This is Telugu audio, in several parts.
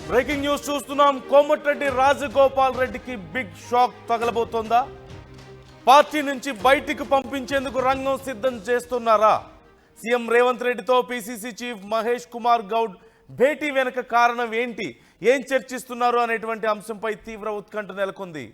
బ్రేకింగ్ న్యూస్ చూస్తున్నాం. కోమటిరెడ్డి రాజగోపాల్ రెడ్డికి బిగ్ షాక్ తగలబోతోందా? పార్టీ నుంచి బయటికి పంపించేందుకు రంగం సిద్ధం చేస్తున్నారా? సీఎం రేవంత్ రెడ్డితో పీసీసీ చీఫ్ మహేష్ కుమార్ గౌడ్ భేటీ వెనుక కారణం ఏంటి, ఏం చర్చిస్తున్నారు అనేటువంటి అంశంపై తీవ్ర ఉత్కంఠ నెలకొంది.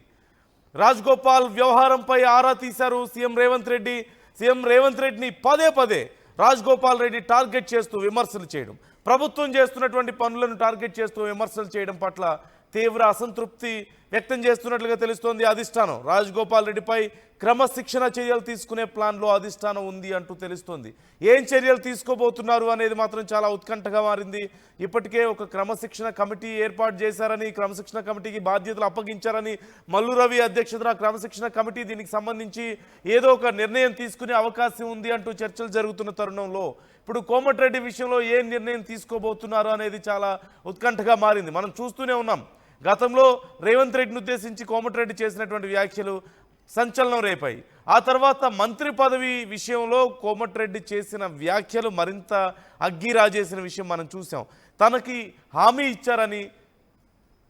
రాజగోపాల్ వ్యవహారంపై ఆరా తీశారు సీఎం రేవంత్ రెడ్డి. సీఎం రేవంత్ రెడ్డిని పదే పదే రాజగోపాల్ రెడ్డి టార్గెట్ చేస్తూ విమర్శలు చేయడం, ప్రభుత్వం చేస్తున్నటువంటి పనులను టార్గెట్ చేస్తూ విమర్శలు చేయడం పట్ల తీవ్ర అసంతృప్తి వ్యక్తం చేస్తున్నట్లుగా తెలుస్తోంది అధిష్టానం. రాజగోపాల్ రెడ్డిపై క్రమశిక్షణ చర్యలు తీసుకునే ప్లాన్లో అధిష్టానం ఉంది అంటూ తెలుస్తోంది. ఏం చర్యలు తీసుకోబోతున్నారు అనేది మాత్రం చాలా ఉత్కంఠగా మారింది. ఇప్పటికే ఒక క్రమశిక్షణ కమిటీ ఏర్పాటు చేశారని, క్రమశిక్షణ కమిటీకి బాధ్యతలు అప్పగించారని, మల్లు రవి అధ్యక్షతన క్రమశిక్షణ కమిటీ దీనికి సంబంధించి ఏదో ఒక నిర్ణయం తీసుకునే అవకాశం ఉంది అంటూ చర్చలు జరుగుతున్న తరుణంలో ఇప్పుడు కోమటిరెడ్డి విషయంలో ఏ నిర్ణయం తీసుకోబోతున్నారు అనేది చాలా ఉత్కంఠగా మారింది. మనం చూస్తూనే ఉన్నాం. గతంలో రేవంత్ రెడ్డిని ఉద్దేశించి కోమటిరెడ్డి చేసినటువంటి వ్యాఖ్యలు సంచలనం రేపాయి. ఆ తర్వాత మంత్రి పదవి విషయంలో కోమటిరెడ్డి చేసిన వ్యాఖ్యలు మరింత అగ్గిరాజేసిన విషయం మనం చూసాం. తనకి హామీ ఇచ్చారని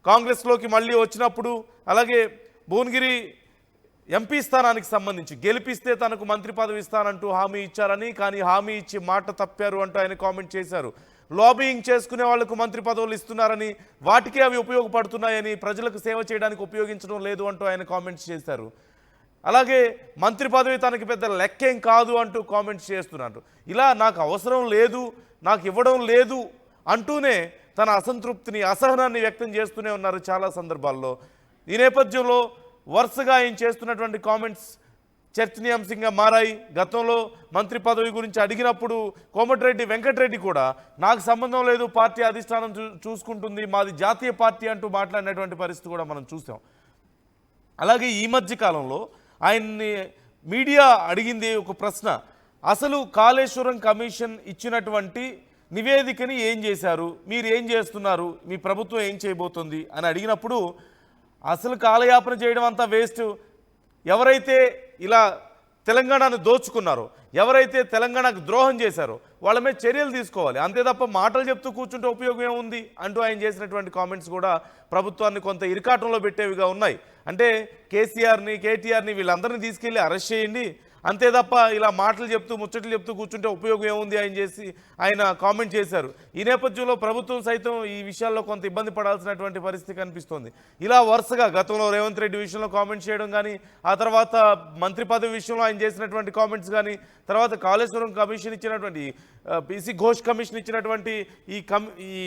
కాంగ్రెస్లోకి మళ్ళీ వచ్చినప్పుడు, అలాగే భువనగిరి ఎంపీ స్థానానికి సంబంధించి గెలిపిస్తే తనకు మంత్రి పదవి ఇస్తానంటూ హామీ ఇచ్చారని, కానీ హామీ ఇచ్చి మాట తప్పారు అంటూ ఆయన కామెంట్ చేశారు. లాబింగ్ చేసుకునే వాళ్లకు మంత్రి పదవులు ఇస్తున్నారని, వాటికే అవి ఉపయోగపడుతున్నాయని, ప్రజలకు సేవ చేయడానికి ఉపయోగించడం లేదు అంటూ ఆయన కామెంట్స్ చేశారు. అలాగే మంత్రి పదవి తనకి పెద్ద లెక్కేం కాదు అంటూ కామెంట్స్ చేస్తున్నారు. ఇలా నాకు అవసరం లేదు, నాకు ఇవ్వడం లేదు అంటూనే తన అసంతృప్తిని, అసహనాన్ని వ్యక్తం చేస్తూనే ఉన్నారు చాలా సందర్భాల్లో. ఈ నేపథ్యంలో వరుసగా ఆయన చేస్తున్నటువంటి కామెంట్స్ చర్చనీయాంశంగా మారాయి. గతంలో మంత్రి పదవి గురించి అడిగినప్పుడు కోమటిరెడ్డి వెంకటరెడ్డి కూడా నాకు సంబంధం లేదు, పార్టీ అధిష్టానం చూసుకుంటుంది, మాది జాతీయ పార్టీ అంటూ మాట్లాడినటువంటి పరిస్థితి కూడా మనం చూసాం. అలాగే ఈ మధ్య కాలంలో ఆయన్ని మీడియా అడిగింది ఒక ప్రశ్న, అసలు కాళేశ్వరం కమిషన్ ఇచ్చినటువంటి నివేదికని ఏం చేశారు, మీరు ఏం చేస్తున్నారు, మీ ప్రభుత్వం ఏం చేయబోతుంది అని అడిగినప్పుడు అసలు కాలయాపన చేయడం అంతా వేస్ట్, ఎవరైతే ఇలా తెలంగాణను దోచుకున్నారో, ఎవరైతే తెలంగాణకు ద్రోహం చేశారో వాళ్ళ మీద చర్యలు తీసుకోవాలి, అంతే తప్ప మాటలు చెప్తూ కూర్చుంటే ఉపయోగం ఏముంది అంటూ ఆయన చేసినటువంటి కామెంట్స్ కూడా ప్రభుత్వాన్ని కొంత ఇరికాటంలో పెట్టేవిగా ఉన్నాయి. అంటే కేసీఆర్ని, కేటీఆర్ని వీళ్ళందరినీ తీసుకెళ్ళి అరెస్ట్ చేయండి, అంతే తప్ప ఇలా మాటలు చెప్తూ ముచ్చట్లు చెప్తూ కూర్చుంటే ఉపయోగం ఏముంది ఆయన కామెంట్ చేశారు. ఈ నేపథ్యంలో ప్రభుత్వం సైతం ఈ విషయాల్లో కొంత ఇబ్బంది పడాల్సినటువంటి పరిస్థితి కనిపిస్తోంది. ఇలా వరుసగా గతంలో రేవంత్ రెడ్డి విషయంలో కామెంట్ చేయడం కానీ, ఆ తర్వాత మంత్రి పదవి విషయంలో ఆయన చేసినటువంటి కామెంట్స్ కానీ, తర్వాత కాళేశ్వరం కమిషన్ ఇచ్చినటువంటి పీసీ ఘోష్ కమిషన్ ఇచ్చినటువంటి ఈ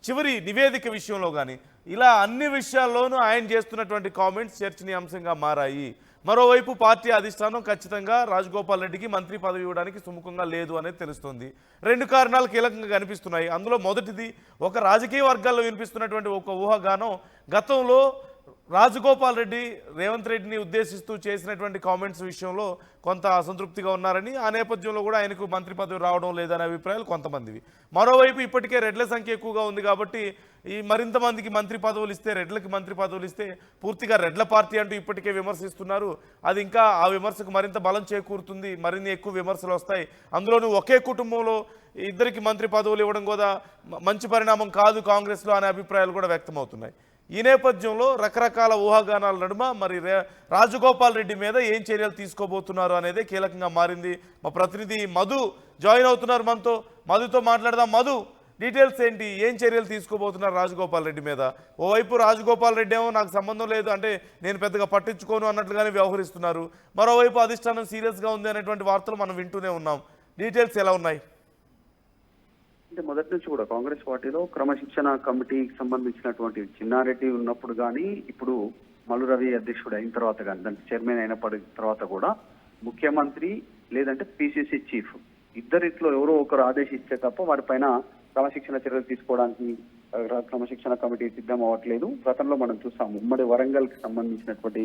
చివరి నివేదిక విషయంలో కానీ, ఇలా అన్ని విషయాల్లోనూ ఆయన చేస్తున్నటువంటి కామెంట్స్ చర్చనీయాంశంగా మారాయి. మరోవైపు పార్టీ అధిష్టానం ఖచ్చితంగా రాజగోపాల్ రెడ్డికి మంత్రి పదవి ఇవ్వడానికి సుముఖంగా లేదు అనేది తెలుస్తోంది. రెండు కారణాలు కీలకంగా కనిపిస్తున్నాయి. అందులో మొదటిది, ఒక రాజకీయ వర్గాల్లో వినిపిస్తున్నటువంటి ఒక ఊహాగానం, గతంలో రాజగోపాల్ రెడ్డి రేవంత్ రెడ్డిని ఉద్దేశిస్తూ చేసినటువంటి కామెంట్స్ విషయంలో కొంత అసంతృప్తిగా ఉన్నారని, ఆ నేపథ్యంలో కూడా ఆయనకు మంత్రి పదవి రావడం లేదనే అభిప్రాయాలు కొంతమందివి. మరోవైపు ఇప్పటికే రెడ్ల సంఖ్య ఎక్కువగా ఉంది కాబట్టి ఈ మరింత మందికి మంత్రి పదవులు ఇస్తే, రెడ్లకి మంత్రి పదవులు ఇస్తే పూర్తిగా రెడ్ల పార్టీ అంటూ ఇప్పటికే విమర్శిస్తున్నారు. అది ఇంకా ఆ విమర్శకు మరింత బలం చేకూరుతుంది, మరిన్ని ఎక్కువ విమర్శలు వస్తాయి. అందులోనూ ఒకే కుటుంబంలో ఇద్దరికి మంత్రి పదవులు ఇవ్వడం కూడా మంచి పరిణామం కాదు కాంగ్రెస్లో అనే అభిప్రాయాలు కూడా వ్యక్తమవుతున్నాయి. ఈ నేపథ్యంలో రకరకాల ఊహాగానాల నడుమ మరి రాజగోపాల్ రెడ్డి మీద ఏం చర్యలు తీసుకోబోతున్నారు అనేది కీలకంగా మారింది. మా ప్రతినిధి మధు జాయిన్ అవుతున్నారు మనతో. మధుతో మాట్లాడదాం. మధు, డీటెయిల్స్ ఏంటి, ఏం చర్యలు తీసుకోబోతున్నారు రాజగోపాల్ రెడ్డి మీద? ఓవైపు రాజగోపాల్ రెడ్డి ఏమో నాకు సంబంధం లేదు అంటే నేను పెద్దగా పట్టించుకోను అన్నట్లుగానే వ్యవహరిస్తున్నారు, మరోవైపు అధిష్టానం సీరియస్గా ఉంది అనేటువంటి వార్తలు మనం వింటూనే ఉన్నాం. డీటెయిల్స్ ఎలా ఉన్నాయి? అంటే మొదటి నుంచి కూడా కాంగ్రెస్ పార్టీలో క్రమశిక్షణ కమిటీకి సంబంధించినటువంటి చిన్నారెడ్డి ఉన్నప్పుడు కానీ, ఇప్పుడు మల్లు రవి అధ్యక్షుడు అయిన తర్వాత కానీ, దానికి చైర్మన్ అయినప్పటి తర్వాత కూడా ముఖ్యమంత్రి లేదంటే పిసిసి చీఫ్ ఇద్దరిట్లో ఎవరో ఒకరు ఆదేశిస్తే తప్ప వారిపైన క్రమశిక్షణ చర్యలు తీసుకోవడానికి క్రమశిక్షణ కమిటీ సిద్ధం అవ్వట్లేదు. గతంలో మనం చూసాము ఉమ్మడి వరంగల్ కి సంబంధించినటువంటి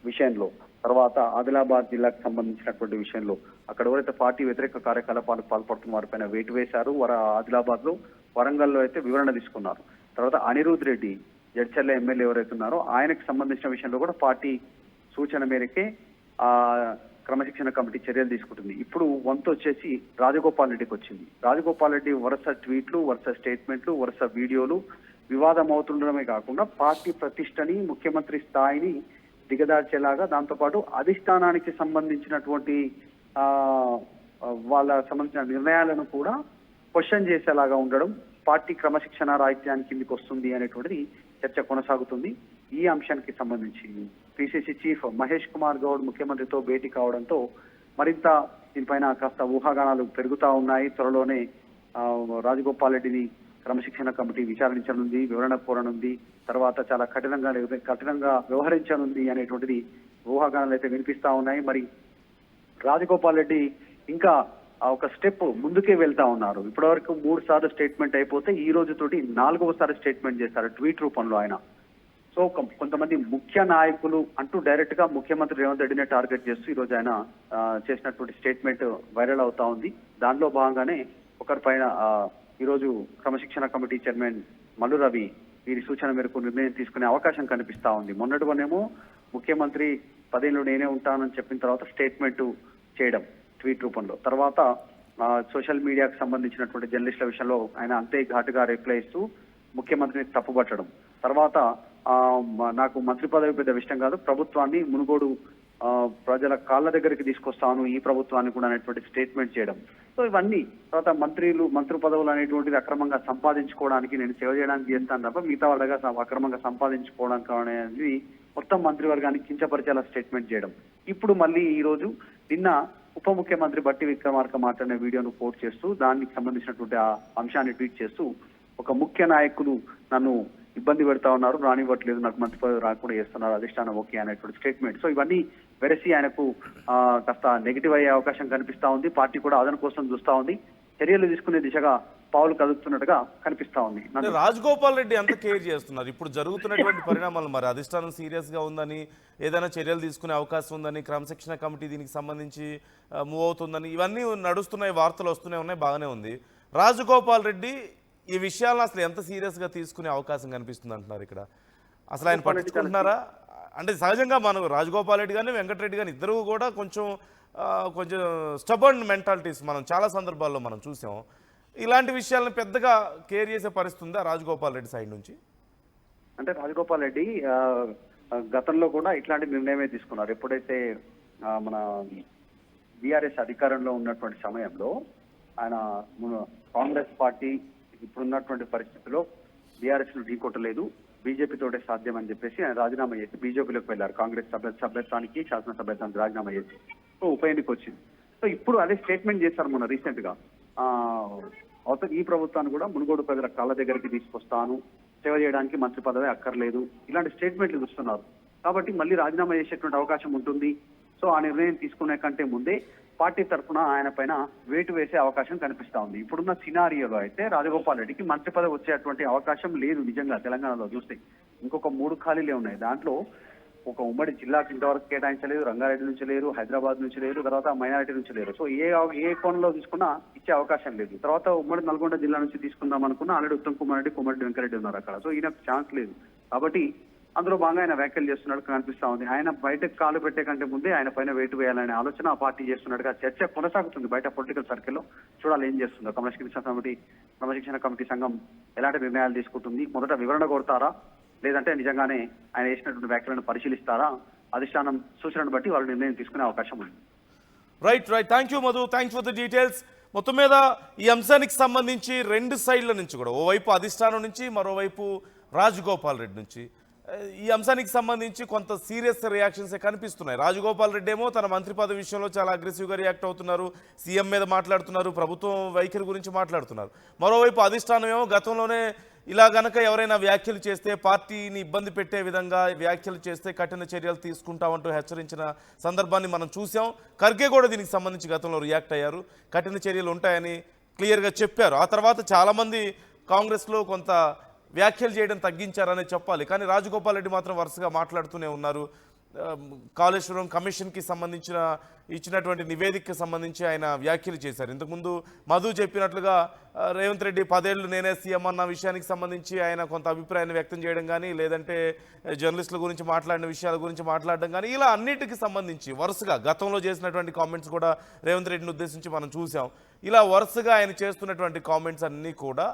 విషయంలో, తర్వాత ఆదిలాబాద్ జిల్లాకు సంబంధించినటువంటి విషయంలో అక్కడ ఎవరైతే పార్టీ వ్యతిరేక కార్యకలాపాలకు పాల్పడుతున్న వారిపైన వేటు వేశారు. ఆదిలాబాద్ లో, వరంగల్లో అయితే వివరణ తీసుకున్నారు. తర్వాత అనిరుద్ రెడ్డి జడ్చర్ల ఎమ్మెల్యే ఎవరైతే ఉన్నారో ఆయనకు సంబంధించిన విషయంలో కూడా పార్టీ సూచన మేరకే క్రమశిక్షణ కమిటీ చర్యలు తీసుకుంటుంది. ఇప్పుడు వంతు వచ్చేసి రాజగోపాల్ రెడ్డికి వచ్చింది. రాజగోపాల్ రెడ్డి వరుస ట్వీట్లు, వరుస స్టేట్మెంట్లు, వరుస వీడియోలు వివాదం అవుతుండడమే కాకుండా పార్టీ ప్రతిష్టని, ముఖ్యమంత్రి స్థాయిని దిగదార్చేలాగా, దాంతోపాటు అధిష్టానానికి సంబంధించినటువంటి ఆ వాళ్ళ సంబంధించిన నిర్ణయాలను కూడా క్వశ్చన్ చేసేలాగా ఉండడం, పార్టీ క్రమశిక్షణ రాహిత్యానికి కిందికి వస్తుంది అనేటువంటిది చర్చ కొనసాగుతుంది. ఈ అంశానికి సంబంధించి పిసిసి చీఫ్ మహేష్ కుమార్ గౌడ్ ముఖ్యమంత్రితో భేటీ కావడంతో మరింత దీనిపైన కాస్త ఊహాగానాలు పెరుగుతా ఉన్నాయి. త్వరలోనే రాజగోపాల్ రెడ్డిని క్రమశిక్షణ కమిటీ విచారించనుంది, వివరణ కోరనుంది, తర్వాత చాలా కఠినంగా వ్యవహరించనుంది అనేటువంటిది ఊహాగానాలు అయితే వినిపిస్తా ఉన్నాయి. మరి రాజగోపాల్ రెడ్డి ఇంకా ఒక స్టెప్ ముందుకే వెళ్తా ఉన్నారు. ఇప్పటివరకు 3 సార్లు స్టేట్మెంట్ అయిపోతే ఈ రోజుతోటి 4వసారి స్టేట్మెంట్ చేశారు ట్వీట్ రూపంలో ఆయన. సో కొంతమంది ముఖ్య నాయకులు అంటూ డైరెక్ట్ గా ముఖ్యమంత్రి రేవంత్ రెడ్డినే టార్గెట్ చేస్తూ ఈ రోజు ఆయన చేసినటువంటి స్టేట్మెంట్ వైరల్ అవుతా ఉంది. దానిలో భాగంగానే ఒకరిపైన ఈ రోజు క్రమశిక్షణ కమిటీ చైర్మన్ మల్లు రవి వీరి సూచన మేరకు నిర్ణయం తీసుకునే అవకాశం కనిపిస్తా ఉంది. మొన్నటివనేమో ముఖ్యమంత్రి 10 ఏళ్ళు నేనే ఉంటానని చెప్పిన తర్వాత స్టేట్మెంట్ చేయడం ట్వీట్ రూపంలో, తర్వాత సోషల్ మీడియాకు సంబంధించినటువంటి జర్నలిస్టుల విషయంలో ఆయన అంతే ఘాటుగా రిప్లై ఇస్తూ ముఖ్యమంత్రిని తప్పుపట్టడం, తర్వాత నాకు మంత్రి పదవి పెద్ద ఇష్టం కాదు, ప్రభుత్వాన్ని మునుగోడు ప్రజల కాళ్ళ దగ్గరికి తీసుకొస్తాను ఈ ప్రభుత్వాన్ని కూడా అనేటువంటి స్టేట్మెంట్ చేయడం. సో ఇవన్నీ తర్వాత మంత్రి పదవులు అనేటువంటిది అక్రమంగా సంపాదించుకోవడానికి, నేను సేవ చేయడానికి చేస్తాను తప్ప మిగతా వాళ్ళగా అక్రమంగా సంపాదించుకోవడానికి అనేది మొత్తం మంత్రివర్గాన్ని కించపరిచేలా స్టేట్మెంట్ చేయడం. ఇప్పుడు మళ్ళీ ఈ రోజు నిన్న ఉప ముఖ్యమంత్రి బట్టి విక్రమార్క మాట్లాడిన వీడియోను పోస్ట్ చేస్తూ దానికి సంబంధించినటువంటి ఆ అంశాన్ని ట్వీట్ చేస్తూ ఒక ముఖ్య నాయకులు నన్ను ఇబ్బంది పెడతా ఉన్నారు, రానివ్వట్లేదు, నాకు మంత్రి పదవి రాకుండా చేస్తున్నారు, అధిష్టానం ఓకే అనేటువంటి స్టేట్మెంట్. సో ఇవన్నీ వెరసి ఆయనకు కాస్త నెగిటివ్ అయ్యే అవకాశం కనిపిస్తా ఉంది. పార్టీ కూడా అదన కోసం చూస్తా ఉంది, చర్యలు తీసుకునే దిశగా పావులు కదుపుతున్నట్టుగా కనిపిస్తా ఉంది. రాజగోపాల్ రెడ్డి ఎంత కేర్ చేస్తున్నారు ఇప్పుడు జరుగుతున్నటువంటి పరిణామాలు? మరి అధిష్టానం సీరియస్ గా ఉందని, ఏదైనా చర్యలు తీసుకునే అవకాశం ఉందని, క్రమశిక్షణ కమిటీ దీనికి సంబంధించి మూవ్ అవుతుందని ఇవన్నీ నడుస్తున్నాయి, వార్తలు వస్తూనే ఉన్నాయి, బాగానే ఉంది. రాజగోపాల్ రెడ్డి ఈ విషయాలను అసలు ఎంత సీరియస్ గా తీసుకునే అవకాశం కనిపిస్తుంది అంటున్నారు ఇక్కడ? అసలు ఆయన పట్టించుకుంటున్నారా? అంటే సహజంగా మనం రాజగోపాల్ రెడ్డి కానీ వెంకటరెడ్డి కానీ ఇద్దరు కూడా కొంచెం స్టబర్న్ మెంటాలిటీస్ మనం చాలా సందర్భాల్లో మనం చూసాం. ఇలాంటి విషయాలను పెద్దగా కేర్ చేసే పరిస్థితి ఉందా రాజగోపాల్ రెడ్డి సైడ్ నుంచి? అంటే రాజగోపాల్ రెడ్డి గతంలో కూడా ఇట్లాంటి నిర్ణయమే తీసుకున్నారు. ఎప్పుడైతే మన బీఆర్ఎస్ అధికారంలో ఉన్నటువంటి సమయంలో ఆయన కాంగ్రెస్ పార్టీ ఇప్పుడున్నటువంటి పరిస్థితిలో బీఆర్ఎస్ ను ఢీకొట్టలేదు, బీజేపీ తోటే సాధ్యం అని చెప్పేసి ఆయన రాజీనామా చేసి బీజేపీలోకి వెళ్ళారు. కాంగ్రెస్ సభ్యత్వానికి, శాసనసభ్యత్వానికి రాజీనామా చేసి ఉప ఎన్నిక వచ్చింది. సో ఇప్పుడు అదే స్టేట్మెంట్ చేశారు మొన్న రీసెంట్ గా, ఈ ప్రభుత్వాన్ని కూడా మునుగోడు ప్రజల కాళ్ళ దగ్గరికి తీసుకొస్తాను, సేవ చేయడానికి మంత్రి పదవి అక్కర్లేదు, ఇలాంటి స్టేట్మెంట్లు ఇస్తున్నారు. కాబట్టి మళ్ళీ రాజీనామా చేసేటువంటి అవకాశం ఉంటుంది. సో ఆ నిర్ణయం తీసుకునే కంటే ముందే పార్టీ తరఫున ఆయన పైన వేటు వేసే అవకాశం కనిపిస్తా ఉంది. ఇప్పుడున్న సినారియోలో అయితే రాజగోపాల్ రెడ్డికి మంత్రి పదవి వచ్చేటువంటి అవకాశం లేదు. నిజంగా తెలంగాణలో చూస్తే ఇంకొక 3 ఖాళీలే ఉన్నాయి. దాంట్లో ఒక ఉమ్మడి జిల్లాకి ఇంతవరకు కేటాయించలేదు, రంగారెడ్డి నుంచి లేరు, హైదరాబాద్ నుంచి లేరు, తర్వాత మైనారిటీ నుంచి లేరు. సో ఏ కోణంలో తీసుకున్నా ఇచ్చే అవకాశం లేదు. తర్వాత ఉమ్మడి నల్గొండ జిల్లా నుంచి తీసుకుందాం అనుకున్నా ఆల్రెడీ ఉత్తమ్ కుమార్ రెడ్డి, కోమరెడ్డి వెంకరెడ్డి ఉన్నారు అక్కడ. సో ఈయనకు ఛాన్స్ లేదు. కాబట్టి అందులో భాగంగా ఆయన వ్యాఖ్యలు చేస్తున్నట్టు కనిపిస్తా ఉంది. ఆయన బయటకు కాలు పెట్టే కంటే ముందే ఆయన పైన వేటు వేయాలనే ఆలోచన ఆ పార్టీ చేస్తున్నట్టుగా చర్చ కొనసాగుతుంది బయట పొలిటికల్ సర్కిల్లో. చూడాలి ఏం చేస్తుందో క్రమశిక్షణ కమిటీ సంఘం ఎలాంటి నిర్ణయాలు తీసుకుంటుంది. మొదట వివరణ కోరుతారా, లేదంటే నిజంగానే ఆయన చేసినటువంటి వ్యాఖ్యలను పరిశీలిస్తారా? అధిష్టానం సూచనను బట్టి వాళ్ళు నిర్ణయం తీసుకునే అవకాశం ఉంది. Right. Thank you Madhu, thanks for the details. మొత్తం మీద ఈ అంశానికి సంబంధించి 2 సైడ్ల నుంచి కూడా, ఓవైపు అధిష్టానం నుంచి, మరోవైపు రాజగోపాల్ రెడ్డి నుంచి ఈ అంశానికి సంబంధించి కొంత సీరియస్ రియాక్షన్స్ కనిపిస్తున్నాయి. రాజగోపాల్ రెడ్డి ఏమో తన మంత్రి పదవి విషయంలో చాలా అగ్రెసివ్గా రియాక్ట్ అవుతున్నారు, సీఎం మీద మాట్లాడుతున్నారు, ప్రభుత్వం వైఖరి గురించి మాట్లాడుతున్నారు. మరోవైపు అధిష్టానం ఏమో గతంలోనే ఇలా గనక ఎవరైనా వ్యాఖ్యలు చేస్తే, పార్టీని ఇబ్బంది పెట్టే విధంగా వ్యాఖ్యలు చేస్తే కఠిన చర్యలు తీసుకుంటామంటూ హెచ్చరించిన సందర్భాన్ని మనం చూసాం. ఖర్గే కూడా దీనికి సంబంధించి గతంలో రియాక్ట్ అయ్యారు, కఠిన చర్యలు ఉంటాయని క్లియర్గా చెప్పారు. ఆ తర్వాత చాలామంది కాంగ్రెస్లో కొంత వ్యాఖ్యలు చేయడం తగ్గించారనే చెప్పాలి. కానీ రాజగోపాల్ రెడ్డి మాత్రం వరుసగా మాట్లాడుతూనే ఉన్నారు. కాళేశ్వరం కమిషన్కి ఇచ్చినటువంటి నివేదికకి సంబంధించి ఆయన వ్యాఖ్యలు చేశారు. ఇంతకుముందు మధు చెప్పినట్లుగా రేవంత్ రెడ్డి 10 ఏళ్ళు నేనే సీఎం అన్న విషయానికి సంబంధించి ఆయన కొంత అభిప్రాయాన్ని వ్యక్తం చేయడం కానీ, లేదంటే జర్నలిస్టుల గురించి మాట్లాడిన విషయాల గురించి మాట్లాడడం కానీ, ఇలా అన్నిటికీ సంబంధించి వరుసగా గతంలో చేసినటువంటి కామెంట్స్ కూడా రేవంత్ రెడ్డిని ఉద్దేశించి మనం చూసాం. ఇలా వరుసగా ఆయన చేస్తున్నటువంటి కామెంట్స్ అన్నీ కూడా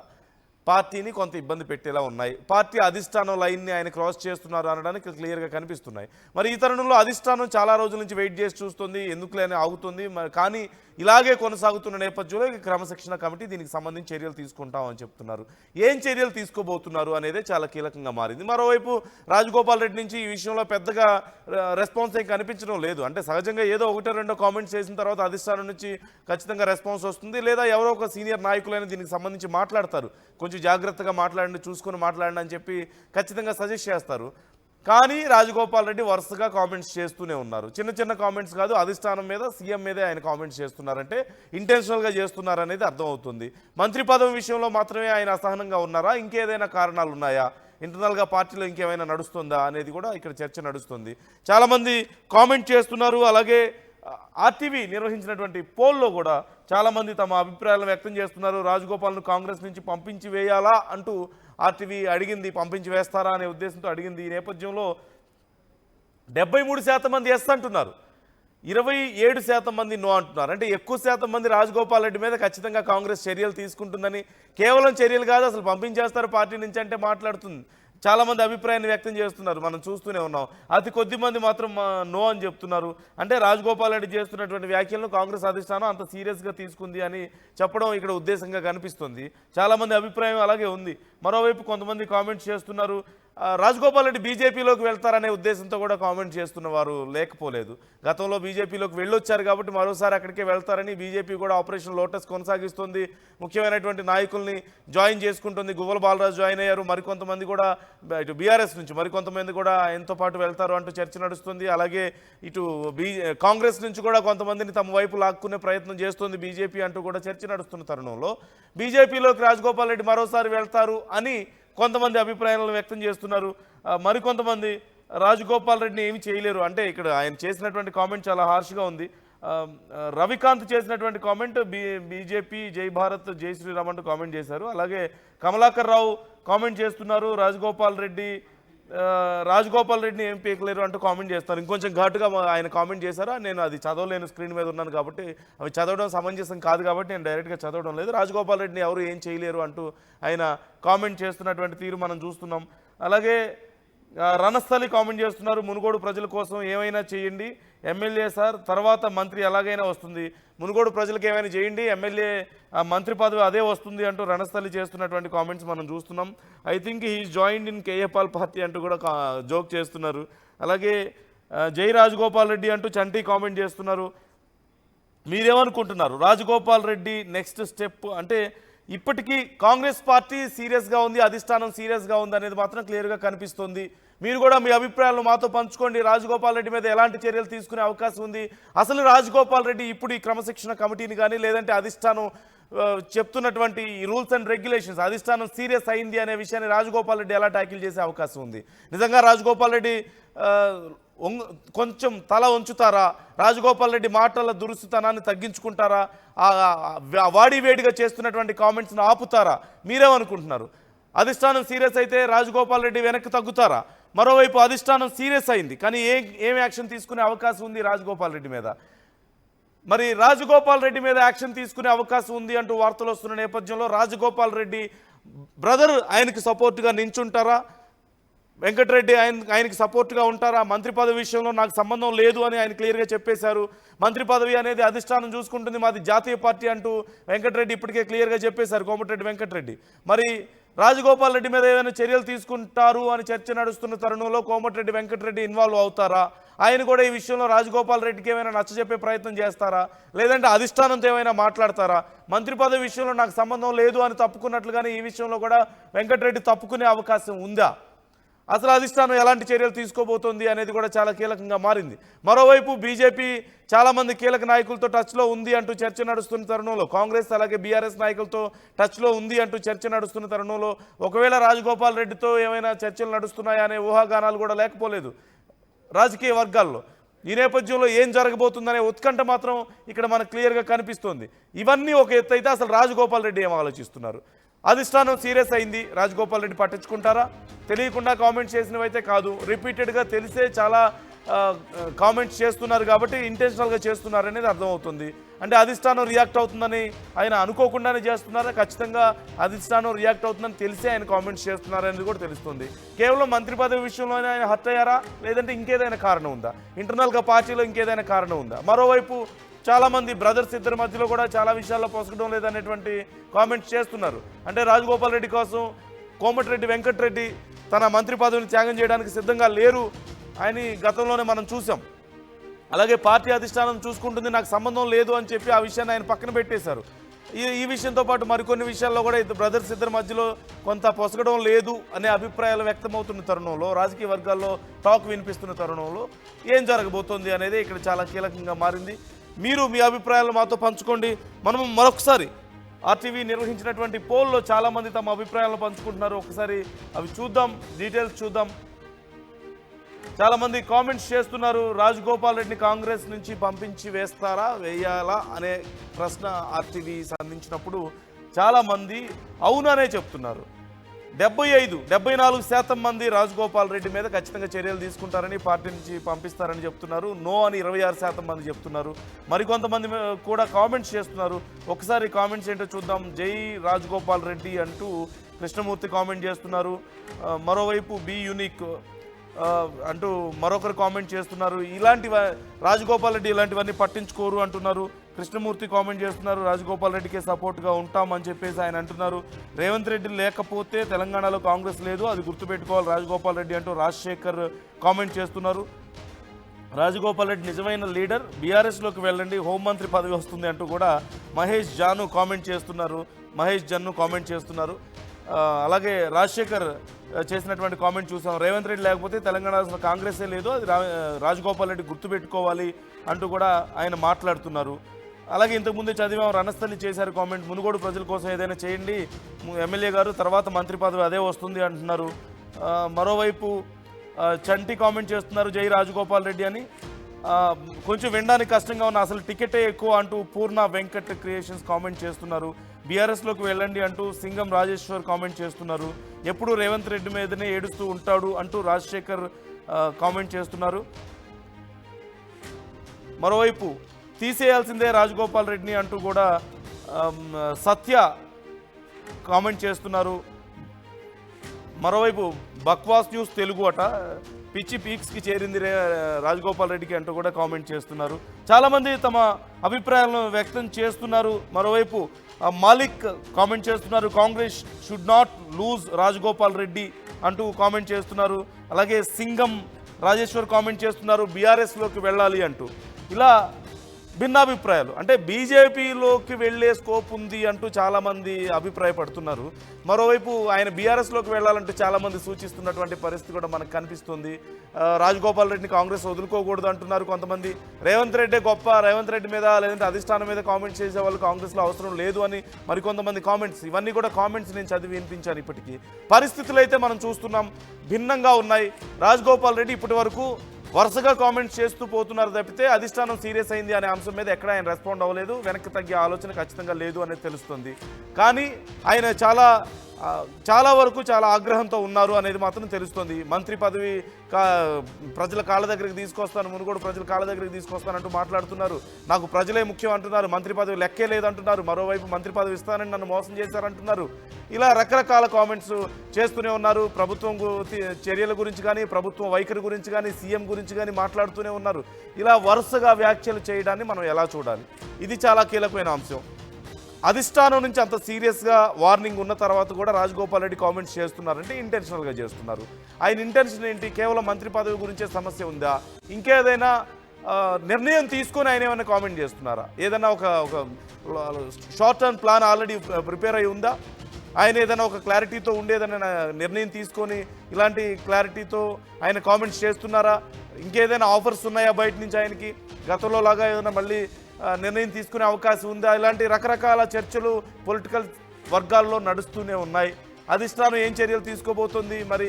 పార్టీని కొంత ఇబ్బంది పెట్టేలా ఉన్నాయి. పార్టీ అధిష్టానం లైన్ని ఆయన క్రాస్ చేస్తున్నారు అనడానికి క్లియర్గా కనిపిస్తున్నాయి. మరి ఈ తరుణంలో అధిష్టానం చాలా రోజుల నుంచి వెయిట్ చేసి చూస్తుంది, ఎందుకులేని ఆగుతుంది. కానీ ఇలాగే కొనసాగుతున్న నేపథ్యంలో క్రమశిక్షణ కమిటీ దీనికి సంబంధించి చర్యలు తీసుకుంటామని చెప్తున్నారు. ఏం చర్యలు తీసుకోబోతున్నారు అనేదే చాలా కీలకంగా మారింది. మరోవైపు రాజగోపాల్ రెడ్డి నుంచి ఈ విషయంలో పెద్దగా రెస్పాన్స్ ఏం కనిపించడం లేదు. అంటే సహజంగా ఏదో ఒకటో రెండో కామెంట్స్ చేసిన తర్వాత అధిష్టానం నుంచి ఖచ్చితంగా రెస్పాన్స్ వస్తుంది, లేదా ఎవరో ఒక సీనియర్ నాయకులైన దీనికి సంబంధించి మాట్లాడతారు, కొంచెం జాగ్రత్తగా మాట్లాడండి, చూసుకొని మాట్లాడండి అని చెప్పి ఖచ్చితంగా సజెస్ట్ చేస్తారు. కానీ రాజగోపాల్ రెడ్డి వరుసగా కామెంట్స్ చేస్తూనే ఉన్నారు. చిన్న చిన్న కామెంట్స్ కాదు, అధిష్టానం మీద, సీఎం మీదే ఆయన కామెంట్స్ చేస్తున్నారంటే ఇంటెన్షనల్గా చేస్తున్నారనేది అర్థమవుతుంది. మంత్రి పదవి విషయంలో మాత్రమే ఆయన అసహనంగా ఉన్నారా, ఇంకేదైనా కారణాలు ఉన్నాయా, ఇంటర్నల్గా పార్టీలో ఇంకేమైనా నడుస్తుందా అనేది కూడా ఇక్కడ చర్చ నడుస్తుంది. చాలామంది కామెంట్ చేస్తున్నారు. అలాగే ఆర్టీవీ నిర్వహించినటువంటి పోల్లో కూడా చాలామంది తమ అభిప్రాయాలను వ్యక్తం చేస్తున్నారు. రాజగోపాల్ను కాంగ్రెస్ నుంచి పంపించి వేయాలా అంటూ ఆర్టీవీ అడిగింది, పంపించి వేస్తారా అనే ఉద్దేశంతో అడిగింది. ఈ నేపథ్యంలో 73% మంది ఎస్ అంటున్నారు, 27% మంది నో అంటున్నారు. అంటే ఎక్కువ శాతం మంది రాజగోపాల్ రెడ్డి మీద ఖచ్చితంగా కాంగ్రెస్ చర్యలు తీసుకుంటుందని, కేవలం చర్యలు కాదు అసలు పంపించేస్తారు పార్టీ నుంచి అంటే మాట్లాడుతుంది. చాలామంది అభిప్రాయాన్ని వ్యక్తం చేస్తున్నారు, మనం చూస్తూనే ఉన్నాం. అతి కొద్ది మంది మాత్రం నో అని చెప్తున్నారు. అంటే రాజగోపాల్ రెడ్డి చేస్తున్నటువంటి వ్యాఖ్యలను కాంగ్రెస్ అధిష్టానం అంత సీరియస్గా తీసుకుంది అని చెప్పడం ఇక్కడ ఉద్దేశంగా కనిపిస్తుంది. చాలామంది అభిప్రాయం అలాగే ఉంది. మరోవైపు కొంతమంది కామెంట్స్ చేస్తున్నారు, రాజగోపాల్ రెడ్డి బీజేపీలోకి వెళ్తారనే ఉద్దేశంతో కూడా కామెంట్ చేస్తున్న వారు లేకపోలేదు. గతంలో బీజేపీలోకి వెళ్ళొచ్చారు కాబట్టి మరోసారి అక్కడికే వెళ్తారని బీజేపీ కూడా ఆపరేషన్ లోటస్ కొనసాగిస్తుంది. ముఖ్యమైనటువంటి నాయకుల్ని జాయిన్ చేసుకుంటుంది. గువ్వల బాలరాజు జాయిన్ అయ్యారు, మరికొంతమంది కూడా ఇటు బీఆర్ఎస్ నుంచి మరికొంతమంది కూడా ఆయనతో పాటు వెళ్తారు అంటూ చర్చ నడుస్తుంది. అలాగే ఇటు కాంగ్రెస్ నుంచి కూడా కొంతమందిని తమ వైపు లాక్కునే ప్రయత్నం చేస్తుంది బీజేపీ అంటూ కూడా చర్చ నడుస్తున్న తరుణంలో బీజేపీలోకి రాజగోపాల్ రెడ్డి మరోసారి వెళ్తారు అని కొంతమంది అభిప్రాయాలను వ్యక్తం చేస్తున్నారు. మరికొంతమంది రాజగోపాల్ రెడ్డిని ఏమి చేయలేరు అంటే ఇక్కడ ఆయన చేసినటువంటి కామెంట్ చాలా హార్ష్గా ఉంది. రవికాంత్ చేసినటువంటి కామెంట్ బీజేపీ జై భారత్ జై శ్రీరామ్ అంటూ కామెంట్ చేశారు. అలాగే కమలాకర్ రావు కామెంట్ చేస్తున్నారు, రాజగోపాల్ రెడ్డిని ఏం పీకలేరు అంటూ కామెంట్ చేస్తారు. ఇంకొంచెం ఘాటుగా ఆయన కామెంట్ చేశారా, నేను అది చదవలేను, స్క్రీన్ మీద ఉన్నాను కాబట్టి అవి చదవడం సమంజసం కాదు కాబట్టి నేను డైరెక్ట్గా చదవడం లేదు. రాజగోపాల్ రెడ్డిని ఎవరు ఏం చేయలేరు అంటూ ఆయన కామెంట్ చేస్తున్నటువంటి తీరు మనం చూస్తున్నాం. అలాగే రణస్థలి కామెంట్ చేస్తున్నారు, మునుగోడు ప్రజల కోసం ఏమైనా చేయండి, ఎమ్మెల్యే సార్ తర్వాత మంత్రి ఎలాగైనా వస్తుంది, మునుగోడు ప్రజలకు ఏమైనా చేయండి, ఎమ్మెల్యే మంత్రి పదవి అదే వస్తుంది అంటూ రణస్థలి చేస్తున్నటువంటి కామెంట్స్ మనం చూస్తున్నాం. I think he joined in KA Paul party అంటూ కూడా జోక్ చేస్తున్నారు. అలాగే జై రాజగోపాల్ రెడ్డి అంటూ చంటి కామెంట్ చేస్తున్నారు. మీరేమనుకుంటున్నారు, రాజగోపాల్ రెడ్డి నెక్స్ట్ స్టెప్ అంటే ఇప్పటికీ కాంగ్రెస్ పార్టీ సీరియస్గా ఉంది, అధిష్టానం సీరియస్గా ఉంది అనేది మాత్రం క్లియర్గా కనిపిస్తుంది. మీరు కూడా మీ అభిప్రాయాలను మాతో పంచుకోండి. రాజగోపాల్ రెడ్డి మీద ఎలాంటి చర్యలు తీసుకునే అవకాశం ఉంది, అసలు రాజగోపాల్ రెడ్డి ఇప్పుడు ఈ క్రమశిక్షణ కమిటీని కానీ లేదంటే అధిష్టానం చెప్తున్నటువంటి ఈ రూల్స్ అండ్ రెగ్యులేషన్స్ అధిష్టానం సీరియస్ అయింది అనే విషయాన్ని రాజగోపాల్ రెడ్డి ఎలా ట్యాకిల్ చేసే అవకాశం ఉంది? నిజంగా రాజగోపాల్ రెడ్డి కొంచెం తల ఉంచుతారా, రాజగోపాల్ రెడ్డి మాటల దురుసుతనాన్ని తగ్గించుకుంటారా, వాడి వేడిగా చేస్తున్నటువంటి కామెంట్స్ను ఆపుతారా? మీరేమనుకుంటున్నారు? అధిష్టానం సీరియస్ అయితే రాజగోపాల్ రెడ్డి వెనక్కి తగ్గుతారా? మరోవైపు అధిష్టానం సీరియస్ అయింది కానీ ఏం యాక్షన్ తీసుకునే అవకాశం ఉంది రాజగోపాల్ రెడ్డి మీద? మరి రాజగోపాల్ రెడ్డి మీద యాక్షన్ తీసుకునే అవకాశం ఉంది అంటూ వార్తలు వస్తున్న నేపథ్యంలో రాజగోపాల్ రెడ్డి బ్రదర్ ఆయనకి సపోర్ట్గా నించుంటారా, వెంకటరెడ్డి ఆయనకి సపోర్ట్గా ఉంటారా? మంత్రి పదవి విషయంలో నాకు సంబంధం లేదు అని ఆయన క్లియర్గా చెప్పేశారు. మంత్రి పదవి అనేది అధిష్టానం చూసుకుంటుంది, మాది జాతీయ పార్టీ అంటూ వెంకటరెడ్డి ఇప్పటికే క్లియర్గా చెప్పేశారు, కోమటిరెడ్డి వెంకటరెడ్డి. మరి రాజగోపాల్ రెడ్డి మీద ఏదైనా చర్యలు తీసుకుంటారు అని చర్చ నడుస్తున్న తరుణంలో కోమటిరెడ్డి వెంకటరెడ్డి ఇన్వాల్వ్ అవుతారా? ఆయన కూడా ఈ విషయంలో రాజగోపాల్ రెడ్డికి ఏమైనా నచ్చజెప్పే ప్రయత్నం చేస్తారా, లేదంటే అధిష్టానంతో ఏమైనా మాట్లాడతారా? మంత్రి పదవి విషయంలో నాకు సంబంధం లేదు అని తప్పుకున్నట్లుగానే ఈ విషయంలో కూడా వెంకటరెడ్డి తప్పుకునే అవకాశం ఉందా? అసలు అధిష్టానం ఎలాంటి చర్యలు తీసుకోబోతోంది అనేది కూడా చాలా కీలకంగా మారింది. మరోవైపు బీజేపీ చాలామంది కీలక నాయకులతో టచ్లో ఉంది అంటూ చర్చ నడుస్తున్న తరుణంలో, కాంగ్రెస్ అలాగే బీఆర్ఎస్ నాయకులతో టచ్లో ఉంది అంటూ చర్చ నడుస్తున్న తరుణంలో ఒకవేళ రాజగోపాల్ రెడ్డితో ఏమైనా చర్చలు నడుస్తున్నాయా అనే ఊహాగానాలు కూడా లేకపోలేదు రాజకీయ వర్గాల్లో. ఈ నేపథ్యంలో ఏం జరగబోతుందనే ఉత్కంఠ మాత్రం ఇక్కడ మనకు క్లియర్గా కనిపిస్తోంది. ఇవన్నీ ఒక ఎత్తు అయితే అసలు రాజగోపాల్ రెడ్డి ఏం ఆలోచిస్తున్నారు? అధిష్టానం సీరియస్ అయింది, రాజగోపాల్ రెడ్డి పట్టించుకుంటారా? తెలియకుండా కామెంట్స్ చేసినవైతే కాదు, రిపీటెడ్గా తెలిసే చాలా కామెంట్స్ చేస్తున్నారు కాబట్టి ఇంటెన్షనల్గా చేస్తున్నారు అనేది అర్థమవుతుంది. అంటే అధిష్టానం రియాక్ట్ అవుతుందని ఆయన అనుకోకుండానే చేస్తున్నారా, ఖచ్చితంగా అధిష్టానం రియాక్ట్ అవుతుందని తెలిసి ఆయన కామెంట్స్ చేస్తున్నారనేది కూడా తెలుస్తుంది. కేవలం మంత్రి పదవి విషయంలోనే ఆయన హర్ట్ అయ్యారా, లేదంటే ఇంకేదైనా కారణం ఉందా, ఇంటర్నల్గా పార్టీలో ఇంకేదైనా కారణం ఉందా? మరోవైపు చాలామంది బ్రదర్స్ ఇద్దరి మధ్యలో కూడా చాలా విషయాల్లో పొసగడం లేదనేటువంటి కామెంట్స్ చేస్తున్నారు. అంటే రాజగోపాల్ రెడ్డి కోసం కోమటిరెడ్డి వెంకటరెడ్డి తన మంత్రి పదవిని త్యాగం చేయడానికి సిద్ధంగా లేరు అని గతంలోనే మనం చూసాం. అలాగే పార్టీ అధిష్టానం చూసుకుంటుంది, నాకు సంబంధం లేదు అని చెప్పి ఆ విషయాన్ని ఆయన పక్కన పెట్టేశారు. ఈ విషయంతో పాటు మరికొన్ని విషయాల్లో కూడా బ్రదర్స్ ఇద్దరి మధ్యలో కొంత పొసగడం లేదు అనే అభిప్రాయాలు వ్యక్తమవుతున్న తరుణంలో, రాజకీయ వర్గాల్లో టాక్ వినిపిస్తున్న తరుణంలో ఏం జరగబోతోంది అనేది ఇక్కడ చాలా కీలకంగా మారింది. మీరు మీ అభిప్రాయాలు మాతో పంచుకోండి. మనం మరొకసారి ఆర్టీవీ నిర్వహించినటువంటి పోల్లో చాలామంది తమ అభిప్రాయాలను పంచుకుంటున్నారు. ఒకసారి అవి చూద్దాం, డీటెయిల్స్ చూద్దాం. చాలామంది కామెంట్స్ చేస్తున్నారు. రాజగోపాల్ రెడ్డిని కాంగ్రెస్ నుంచి పంపించి వేయాలా అనే ప్రశ్న ఆర్టీవీ సంధించినప్పుడు చాలామంది అవుననే చెప్తున్నారు. 74% మంది రాజగోపాల్ రెడ్డి మీద ఖచ్చితంగా చర్యలు తీసుకుంటారని, పార్టీ నుంచి పంపిస్తారని చెప్తున్నారు. నో అని 26% మంది చెప్తున్నారు. మరికొంతమంది కూడా కామెంట్స్ చేస్తున్నారు. ఒకసారి కామెంట్స్ ఏంటో చూద్దాం. జై రాజగోపాల్ రెడ్డి అంటూ కృష్ణమూర్తి కామెంట్ చేస్తున్నారు. మరోవైపు బి యూనిక్ అంటూ మరొకరు కామెంట్ చేస్తున్నారు. రాజగోపాల్ రెడ్డి ఇలాంటివన్నీ పట్టించుకోరు అంటున్నారు. కృష్ణమూర్తి కామెంట్ చేస్తున్నారు. రాజగోపాల్ రెడ్డికే సపోర్ట్గా ఉంటామని చెప్పేసి ఆయన అంటున్నారు. రేవంత్ రెడ్డి లేకపోతే తెలంగాణలో కాంగ్రెస్ లేదు, అది గుర్తుపెట్టుకోవాలి రాజగోపాల్ రెడ్డి అంటూ రాజశేఖర్ కామెంట్ చేస్తున్నారు. రాజగోపాల్ రెడ్డి నిజమైన లీడర్, బీఆర్ఎస్లోకి వెళ్ళండి, హోంమంత్రి పదవి వస్తుంది అంటూ కూడా మహేష్ జన్ను కామెంట్ చేస్తున్నారు. అలాగే రాజశేఖర్ చేసినటువంటి కామెంట్ చూసాం. రేవంత్ రెడ్డి లేకపోతే తెలంగాణ అసలు కాంగ్రెసే లేదు, అది రాజగోపాల్ రెడ్డి గుర్తుపెట్టుకోవాలి అంటూ కూడా ఆయన మాట్లాడుతున్నారు. అలాగే ఇంతకుముందే చదివాం, రణస్థలి చేశారు కామెంట్, మునుగోడు ప్రజల కోసం ఏదైనా చేయండి ఎమ్మెల్యే గారు, తర్వాత మంత్రి పదవి అదే వస్తుంది అంటున్నారు. మరోవైపు చంటి కామెంట్ చేస్తున్నారు జై రాజగోపాల్ రెడ్డి అని. కొంచెం వినడానికి కష్టంగా ఉన్న అసలు టికెటే ఎక్కువ అంటూ పూర్ణ వెంకట్ క్రియేషన్స్ కామెంట్ చేస్తున్నారు. బీఆర్ఎస్లోకి వెళ్ళండి అంటూ సింగం రాజేశ్వర్ కామెంట్ చేస్తున్నారు. ఎప్పుడు రేవంత్ రెడ్డి మీదనే ఏడుస్తూ ఉంటాడు అంటూ రాజశేఖర్ కామెంట్ చేస్తున్నారు. మరోవైపు తీసేయాల్సిందే రాజగోపాల్ రెడ్డిని అంటూ కూడా సత్య కామెంట్ చేస్తున్నారు. మరోవైపు బక్వాస్ న్యూస్ తెలుగు అట పిచ్చి పీక్స్కి చేరింది రాజగోపాల్ రెడ్డికి అంటూ కూడా కామెంట్ చేస్తున్నారు. చాలామంది తమ అభిప్రాయాలను వ్యక్తం చేస్తున్నారు. మరోవైపు మాలిక్ కామెంట్ చేస్తున్నారు, Congress should not lose Rajagopal Reddy అంటూ కామెంట్ చేస్తున్నారు. అలాగే సింగం రాజేశ్వర్ కామెంట్ చేస్తున్నారు, బీఆర్ఎస్లోకి వెళ్ళాలి అంటూ. ఇలా భిన్నాభిప్రాయాలు, అంటే బీజేపీలోకి వెళ్ళే స్కోప్ ఉంది అంటూ చాలామంది అభిప్రాయపడుతున్నారు. మరోవైపు ఆయన బీఆర్ఎస్లోకి వెళ్ళాలంటూ చాలామంది సూచిస్తున్నటువంటి పరిస్థితి కూడా మనకు కనిపిస్తుంది. రాజగోపాల్ రెడ్డిని కాంగ్రెస్ వదులుకోకూడదు అంటున్నారు కొంతమంది. రేవంత్ రెడ్డి గొప్ప, రేవంత్ రెడ్డి మీద లేదంటే అధిష్టానం మీద కామెంట్స్ చేసే వాళ్ళు కాంగ్రెస్లో అవసరం లేదు అని మరికొంతమంది కామెంట్స్. ఇవన్నీ కూడా కామెంట్స్ నేను చదివి వినిపించాను. ఇప్పటికీ పరిస్థితులు అయితే మనం చూస్తున్నాం భిన్నంగా ఉన్నాయి. రాజగోపాల్ రెడ్డి ఇప్పటి వరకు వరుసగా కామెంట్స్ చేస్తూ పోతున్నారు తప్పితే అధిష్టానం సీరియస్ అయింది అనే అంశం మీద ఎక్కడ ఆయన రెస్పాండ్ అవ్వలేదు. వెనక్కి తగ్గే ఆలోచన ఖచ్చితంగా లేదు అనేది తెలుస్తుంది. కానీ ఆయన చాలా వరకు చాలా ఆగ్రహంతో ఉన్నారు అనేది మాత్రం తెలుస్తుంది. మంత్రి పదవి ప్రజల కాళ్ళ దగ్గరికి తీసుకొస్తాను, మునుగోడు ప్రజల కాళ్ళ దగ్గరికి తీసుకొస్తానంటూ మాట్లాడుతున్నారు. నాకు ప్రజలే ముఖ్యం అంటున్నారు. మంత్రి పదవి లెక్కే లేదంటున్నారు. మరోవైపు మంత్రి పదవి ఇస్తానని నన్ను మోసం చేశారంటున్నారు. ఇలా రకరకాల కామెంట్స్ చేస్తూనే ఉన్నారు. ప్రభుత్వం చర్యల గురించి కానీ, ప్రభుత్వం వైఖరి గురించి కానీ, సీఎం గురించి కానీ మాట్లాడుతూనే ఉన్నారు. ఇలా వరుసగా వ్యాఖ్యలు చేయడాన్ని మనం ఎలా చూడాలి? ఇది చాలా కీలకమైన అంశం. అధిష్టానం నుంచి అంత సీరియస్గా వార్నింగ్ ఉన్న తర్వాత కూడా రాజగోపాల్ రెడ్డి కామెంట్స్ చేస్తున్నారంటే ఇంటెన్షనల్గా చేస్తున్నారు. ఆయన ఇంటెన్షన్ ఏంటి? కేవలం మంత్రి పదవి గురించే సమస్య ఉందా? ఇంకేదైనా నిర్ణయం తీసుకొని ఆయన ఏమైనా కామెంట్ చేస్తున్నారా? ఏదైనా ఒక short term plan already prepare అయి ఉందా? ఆయన ఏదైనా ఒక క్లారిటీతో ఉండేదైనా నిర్ణయం తీసుకొని ఇలాంటి క్లారిటీతో ఆయన కామెంట్స్ చేస్తున్నారా? ఇంకేదైనా ఆఫర్స్ ఉన్నాయా బయట నుంచి ఆయనకి? గతంలో లాగా ఏదైనా మళ్ళీ నిర్ణయం తీసుకునే అవకాశం ఉందా? ఇలాంటి రకరకాల చర్చలు పొలిటికల్ వర్గాల్లో నడుస్తూనే ఉన్నాయి. అధిష్టానం ఏం చర్యలు తీసుకోబోతుంది? మరి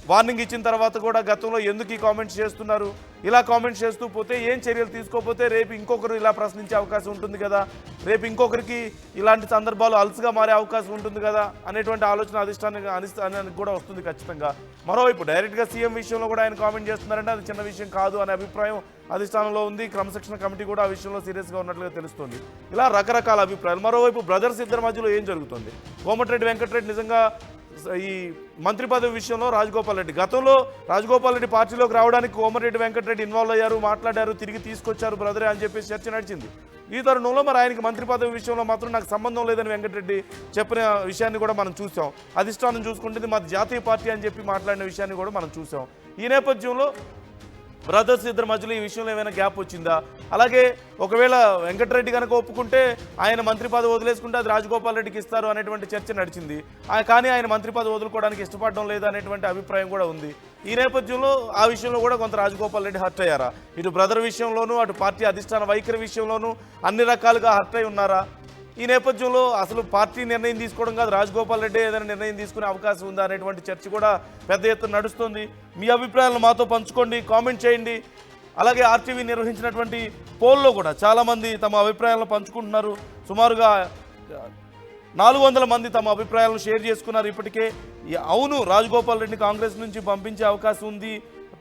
వార్నింగ్ ఇచ్చిన తర్వాత కూడా గతంలో ఎందుకు ఈ కామెంట్స్ చేస్తున్నారు? ఇలా కామెంట్స్ చేస్తూ పోతే ఏం చర్యలు తీసుకోకపోతే రేపు ఇంకొకరు ఇలా ప్రశ్నించే అవకాశం ఉంటుంది కదా, రేపు ఇంకొకరికి ఇలాంటి సందర్భాలు అలసుగా మారే అవకాశం ఉంటుంది కదా అనేటువంటి ఆలోచన అధిష్టానానికి కూడా వస్తుంది ఖచ్చితంగా. మరోవైపు డైరెక్ట్గా సీఎం విషయంలో కూడా ఆయన కామెంట్ చేస్తున్నారంటే అది చిన్న విషయం కాదు అనే అభిప్రాయం అధిష్టానంలో ఉంది. క్రమశిక్షణ కమిటీ కూడా ఆ విషయంలో సీరియస్గా ఉన్నట్లుగా తెలుస్తుంది. ఇలా రకరకాల అభిప్రాయాలు. మరోవైపు బ్రదర్స్ ఇద్దరి మధ్యలో ఏం జరుగుతుంది? కోమటిరెడ్డి వెంకటరెడ్డి నిజంగా ఈ మంత్రి పదవి విషయంలో రాజగోపాల్ రెడ్డి, గతంలో రాజగోపాల్ రెడ్డి పార్టీలోకి రావడానికి కోమటిరెడ్డి వెంకటరెడ్డి ఇన్వాల్వ్ అయ్యారు, మాట్లాడారు, తిరిగి తీసుకొచ్చారు బ్రదరే అని చెప్పేసి చర్చ నడిచింది. ఈ తరుణంలో మరి ఆయనకి మంత్రి పదవి విషయంలో మాత్రం నాకు సంబంధం లేదని వెంకటరెడ్డి చెప్పిన విషయాన్ని కూడా మనం చూసాం. అధిష్టానం చూసుకుంటుంది మాది జాతీయ పార్టీ అని చెప్పి మాట్లాడిన విషయాన్ని కూడా మనం చూసాం. ఈ నేపథ్యంలో బ్రదర్స్ ఇద్దరి మధ్యలో ఈ విషయంలో ఏమైనా గ్యాప్ వచ్చిందా? అలాగే ఒకవేళ వెంకటరెడ్డి కనుక ఒప్పుకుంటే ఆయన మంత్రి పదవి వదిలేసుకుంటే అది రాజగోపాల్ రెడ్డికి ఇస్తారు అనేటువంటి చర్చ నడిచింది. కానీ ఆయన మంత్రి పదవి వదులుకోవడానికి ఇష్టపడడం లేదు అనేటువంటి అభిప్రాయం కూడా ఉంది. ఈ నేపథ్యంలో ఆ విషయంలో కూడా కొంత రాజగోపాల్ రెడ్డి హర్ట్ అయ్యారా? ఇటు బ్రదర్ విషయంలోనూ అటు పార్టీ అధిష్టాన వైఖరి విషయంలోనూ అన్ని రకాలుగా హర్ట్ అయి ఉన్నారా? ఈ నేపథ్యంలో అసలు పార్టీ నిర్ణయం తీసుకోవడం కాదు, రాజగోపాల్ రెడ్డి ఏదైనా నిర్ణయం తీసుకునే అవకాశం ఉందా అనేటువంటి చర్చ కూడా పెద్ద ఎత్తున నడుస్తుంది. మీ అభిప్రాయాలను మాతో పంచుకోండి, కామెంట్ చేయండి. అలాగే ఆర్టీవీ నిర్వహించినటువంటి పోల్లో కూడా చాలామంది తమ అభిప్రాయాలను పంచుకుంటున్నారు. సుమారుగా 400 మంది తమ అభిప్రాయాలను షేర్ చేసుకున్నారు ఇప్పటికే. అవును, రాజగోపాల్ రెడ్డిని కాంగ్రెస్ నుంచి పంపించే అవకాశం ఉంది,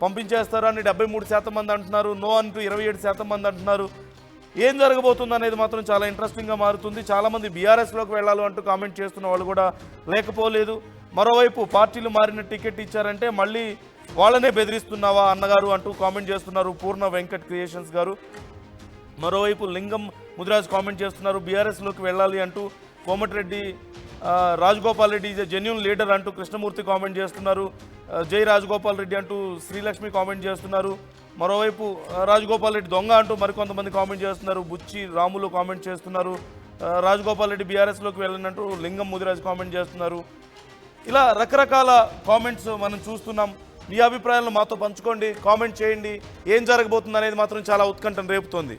పంపించేస్తారు అని 73% మంది అంటున్నారు. నో అంటూ 27% మంది అంటున్నారు. ఏం జరగబోతుంది అనేది మాత్రం చాలా ఇంట్రెస్టింగ్గా మారుతుంది. చాలామంది బీఆర్ఎస్లోకి వెళ్ళాలి అంటూ కామెంట్ చేస్తున్న వాళ్ళు కూడా లేకపోలేదు. మరోవైపు పార్టీలు మారిన టికెట్ ఇచ్చారంటే మళ్ళీ వాళ్ళనే బెదిరిస్తున్నావా అన్నగారు అంటూ కామెంట్ చేస్తున్నారు పూర్ణ వెంకట్ క్రియేషన్స్ గారు. మరోవైపు లింగం ముదిరాజ్ కామెంట్ చేస్తున్నారు బీఆర్ఎస్లోకి వెళ్ళాలి అంటూ. Komatireddy Rajagopal Reddy is a genuine leader అంటూ కృష్ణమూర్తి కామెంట్ చేస్తున్నారు. జై రాజగోపాల్ రెడ్డి అంటూ శ్రీలక్ష్మి కామెంట్ చేస్తున్నారు. మరోవైపు రాజగోపాల్ రెడ్డి దొంగ అంటూ మరికొంతమంది కామెంట్ చేస్తున్నారు. బుచ్చి రాములు కామెంట్ చేస్తున్నారు. రాజగోపాల్ రెడ్డి బీఆర్ఎస్లోకి వెళ్ళినట్టు లింగం ముదిరాజ్ కామెంట్ చేస్తున్నారు. ఇలా రకరకాల కామెంట్స్ మనం చూస్తున్నాం. మీ అభిప్రాయాలను మాతో పంచుకోండి, కామెంట్ చేయండి. ఏం జరగబోతుంది అనేది మాత్రం చాలా ఉత్కంఠను రేపుతోంది.